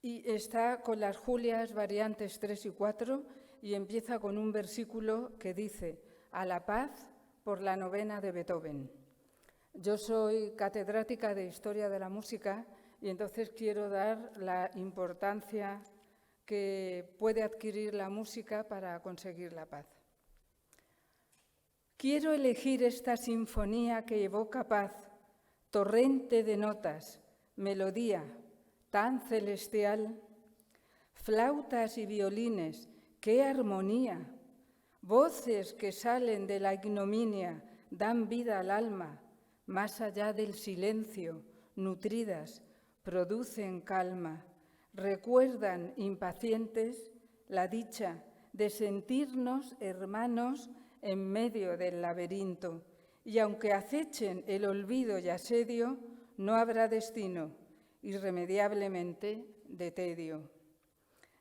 y está con las Julias variantes 3 y 4 y empieza con un versículo que dice: a la paz por la novena de Beethoven. Yo soy catedrática de Historia de la Música y entonces quiero dar la importancia que puede adquirir la música para conseguir la paz. Quiero elegir esta sinfonía que evoca paz, torrente de notas, melodía tan celestial, flautas y violines, qué armonía, voces que salen de la ignominia, dan vida al alma, más allá del silencio, nutridas, producen calma, recuerdan impacientes la dicha de sentirnos hermanos en medio del laberinto, y aunque acechen el olvido y asedio, no habrá destino, irremediablemente de tedio.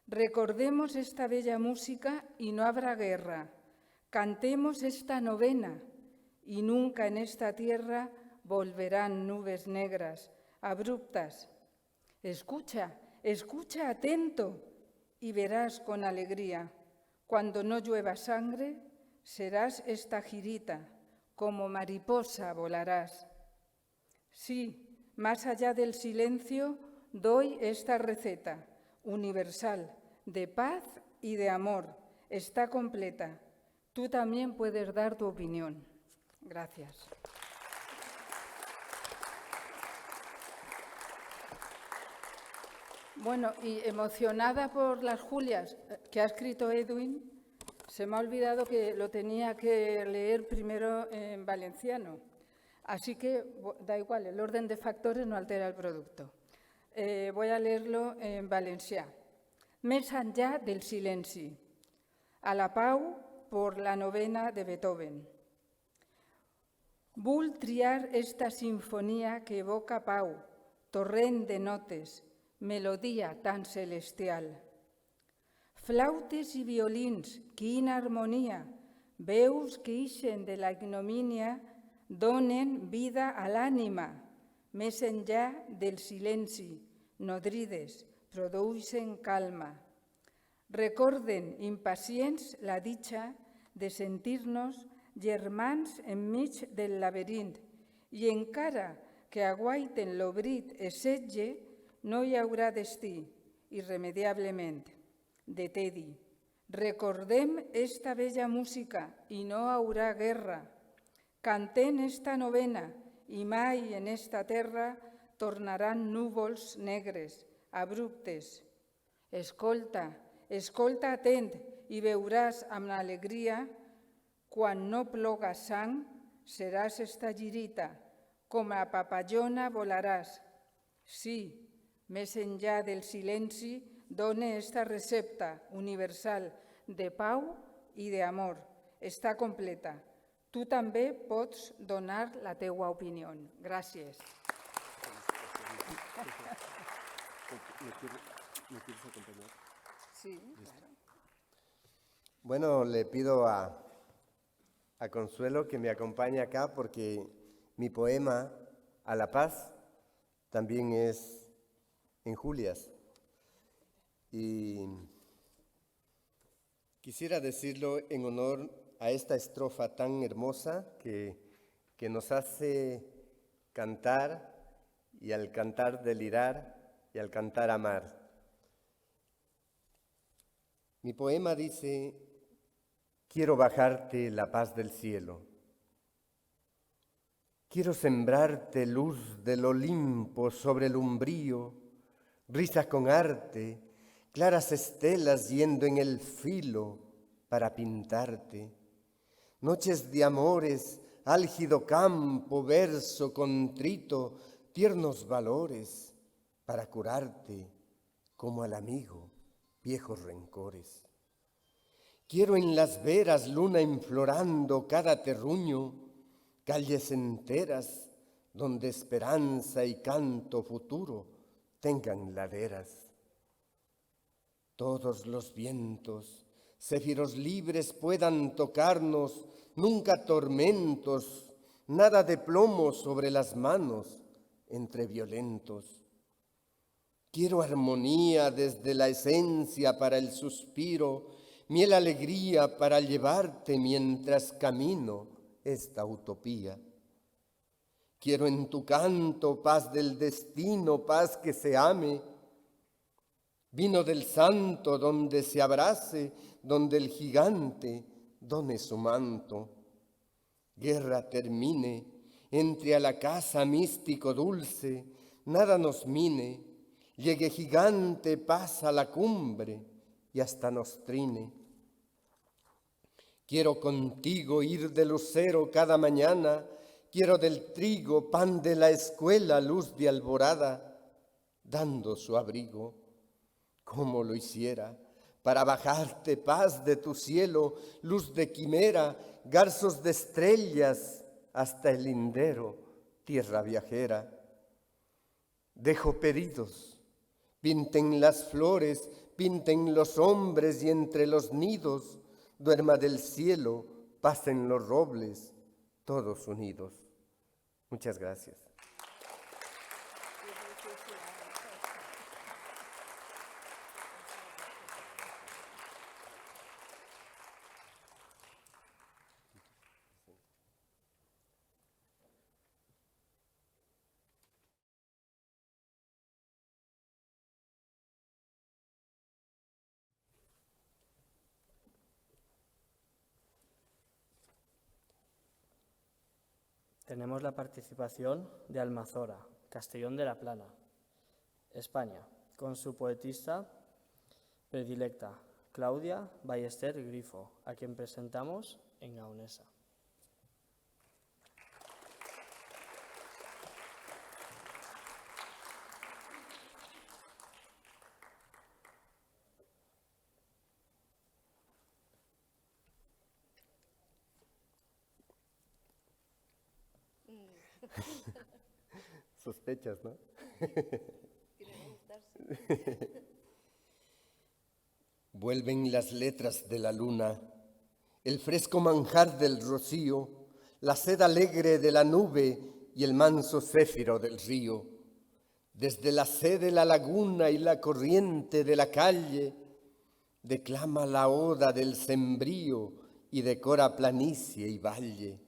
Recordemos esta bella música y no habrá guerra. Cantemos esta novena y nunca en esta tierra volverán nubes negras, abruptas. Escucha, escucha atento y verás con alegría. Cuando no llueva sangre, serás esta girita, como mariposa volarás. Sí, más allá del silencio, doy esta receta universal de paz y de amor. Está completa. Tú también puedes dar tu opinión. Gracias. Bueno, y emocionada por las Julias que ha escrito Edwin, se me ha olvidado que lo tenía que leer primero en valenciano. Así que da igual, el orden de factores no altera el producto. Voy a leerlo en valencià. Més enllà del silenci. A la pau por la novena de Beethoven. Vull triar esta sinfonia que evoca pau, torrent de notes, melodia tan celestial. Flautes i violins, quina harmonia, veus que ixen de la ignomínia, donen vida a l'ànima, més enllà del silenci, nodrides, produeixen calma. Recorden, impacients, la dicha de sentir-nos germans enmig del laberint i encara que aguaiten l'obrit essetge, no hi haurà destí, irremediablement, de tedi. Recordem esta bella música i no haurà guerra. Cantem esta novena i mai en esta terra tornaran núvols negres, abruptes. Escolta, escolta atent i veuràs amb alegria, quan no ploga sang, seràs esta girita, com a papallona volaràs. Sí, més enllà del silenci, dona esta recepta universal de pau i d'amor. Està completa. Tu també pots donar la teua opinió. Gràcies. Sí, claro. Bueno, le pido a Consuelo que me acompañe acá porque mi poema A la Paz también es en Julias. Y quisiera decirlo en honor a esta estrofa tan hermosa que nos hace cantar y al cantar delirar y al cantar amar. Mi poema dice: quiero bajarte la paz del cielo, quiero sembrarte luz del Olimpo sobre el umbrío, risas con arte, claras estelas yendo en el filo para pintarte, noches de amores, álgido campo, verso contrito, tiernos valores para curarte como al amigo viejos rencores. Quiero en las veras luna enflorando cada terruño, calles enteras donde esperanza y canto futuro tengan laderas. Todos los vientos, céfiros libres puedan tocarnos, nunca tormentos, nada de plomo sobre las manos entre violentos. Quiero armonía desde la esencia para el suspiro, miel alegría para llevarte mientras camino esta utopía. Quiero en tu canto paz del destino, paz que se ame, vino del santo donde se abrace, donde el gigante done su manto. Guerra termine, entre a la casa místico dulce, nada nos mine, llegue gigante paz a la cumbre y hasta nos trine. Quiero contigo ir de lucero cada mañana, quiero del trigo pan de la escuela, luz de alborada, dando su abrigo. ¿Cómo lo hiciera para bajarte paz de tu cielo, luz de quimera, garzos de estrellas hasta el lindero, tierra viajera? Dejo pedidos, pinten las flores, pinten los hombres y entre los nidos duerma del cielo, pasen los robles, todos unidos. Muchas gracias. Tenemos la participación de Almazora, Castellón de la Plana, España, con su poetisa predilecta, Claudia Ballester Grifo, a quien presentamos en Gaonesa. Sospechas, ¿no? Vuelven las letras de la luna, el fresco manjar del rocío, la sed alegre de la nube y el manso céfiro del río. Desde la sed de la laguna y la corriente de la calle, declama la oda del sembrío y decora planicie y valle.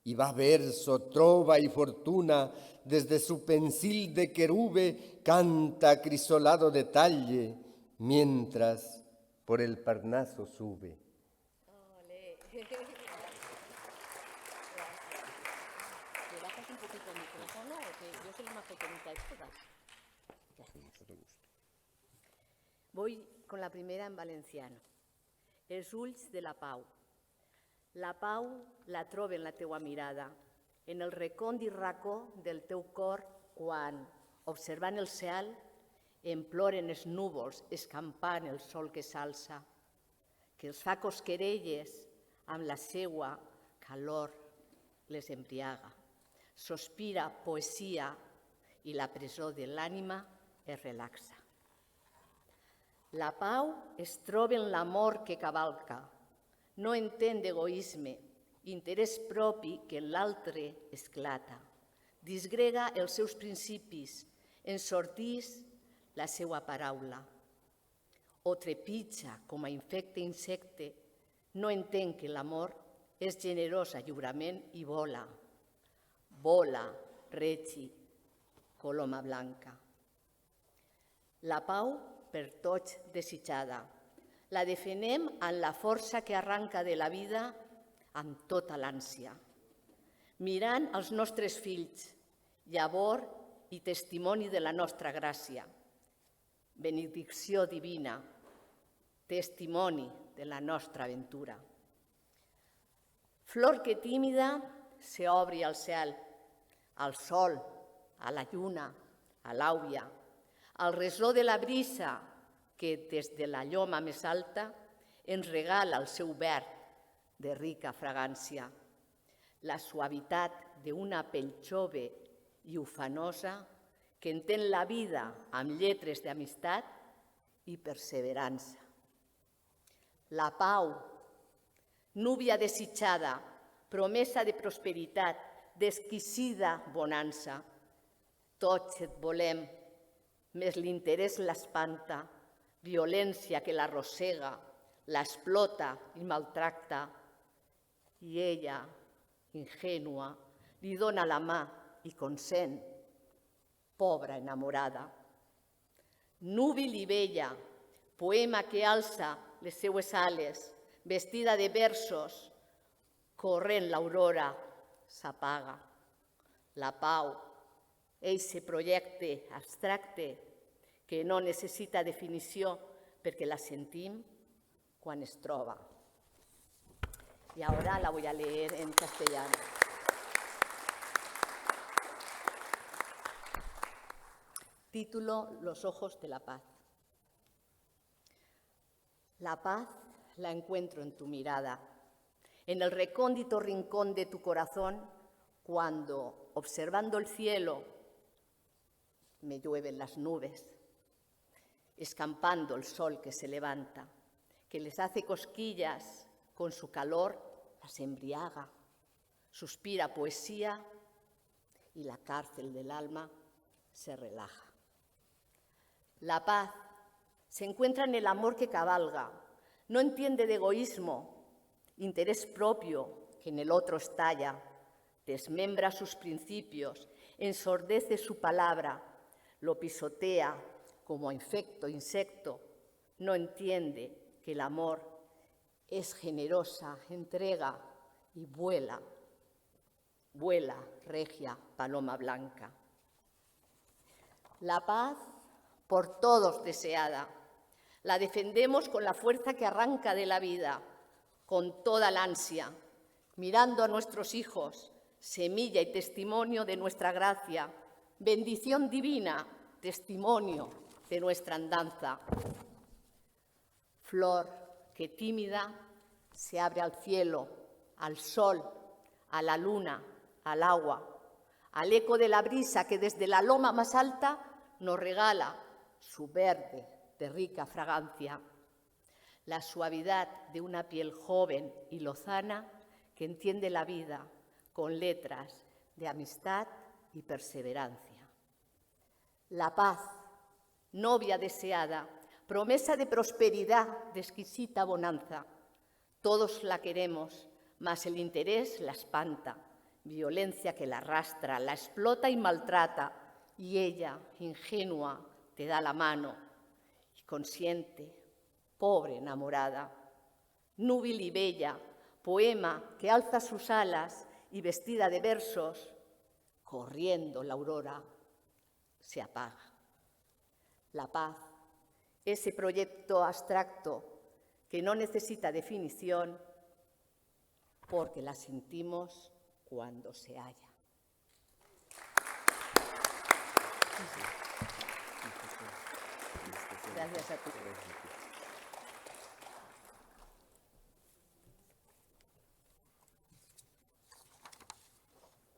Y va verso, trova y fortuna, desde su pensil de querube canta crisolado de talle, mientras por el Parnaso sube. Ole. ¿Le bajas un poquito el micrófono? Que yo soy la más pequeñita de todas. Voy con la primera en valenciano. Els ulls de la pau. La pau la trobo en la teua mirada, en el recòndit racó del teu cor quan, observant el cel, em ploren els núvols escampant el sol que s'alça, que els fa cosquerelles amb la seua calor les embriaga. Sospira poesia i la presó de l'ànima es relaxa. La pau es troba en l'amor que cavalca, no entén d'egoisme, interès propi que en l'altre esclata. Disgrega els seus principis, ensortís la seua paraula. O trepitja com a infecte insecte, no entén que l'amor és generós allurament i vola. Vola, regi, coloma blanca. La pau per tots desitjada. La defenem amb la força que arranca de la vida amb tota l'ànsia. Mirant els nostres fills, llavor i testimoni de la nostra gràcia. Benedicció divina, testimoni de la nostra aventura. Flor que tímida se obri al cel, al sol, a la lluna, a l'àuria, al resó de la brisa que des de la lloma més alta ens regala el seu verd de rica fragància, la suavitat d'una pell jove i ufanosa que entén la vida amb lletres d'amistat i perseverança. La pau, núvia desitjada, promesa de prosperitat, d'exquisida bonança. Tots et volem, més l'interès l'espanta, violència que l'arrossega, l'explota i maltracta, i ella, ingènua, li dona la mà i consent, pobra enamorada. Núbil i bella, poema que alça les seues ales, vestida de versos, corrent l'aurora, s'apaga. La pau, eixe projecte abstracte que no necessita definició perquè la sentim quan es troba. Y ahora la voy a leer en castellano. Título: Los ojos de la paz. La paz la encuentro en tu mirada, en el recóndito rincón de tu corazón, cuando, observando el cielo, me llueven las nubes, escampando el sol que se levanta, que les hace cosquillas, con su calor las embriaga, suspira poesía y la cárcel del alma se relaja. La paz se encuentra en el amor que cabalga, no entiende de egoísmo, interés propio que en el otro estalla, desmembra sus principios, ensordece su palabra, lo pisotea como insecto, no entiende que el amor es generosa entrega y vuela, vuela, regia paloma blanca. La paz por todos deseada, la defendemos con la fuerza que arranca de la vida, con toda la ansia, mirando a nuestros hijos, semilla y testimonio de nuestra gracia, bendición divina, testimonio de nuestra andanza. Flor que tímida se abre al cielo, al sol, a la luna, al agua, al eco de la brisa que desde la loma más alta nos regala su verde de rica fragancia, la suavidad de una piel joven y lozana que entiende la vida con letras de amistad y perseverancia. La paz, novia deseada, promesa de prosperidad, de exquisita bonanza. Todos la queremos, mas el interés la espanta, violencia que la arrastra, la explota y maltrata, y ella, ingenua, te da la mano y consiente, pobre enamorada, núbil y bella, poema que alza sus alas y vestida de versos, corriendo la aurora, se apaga. La paz, ese proyecto abstracto que no necesita definición porque la sentimos cuando se halla. Gracias a ti.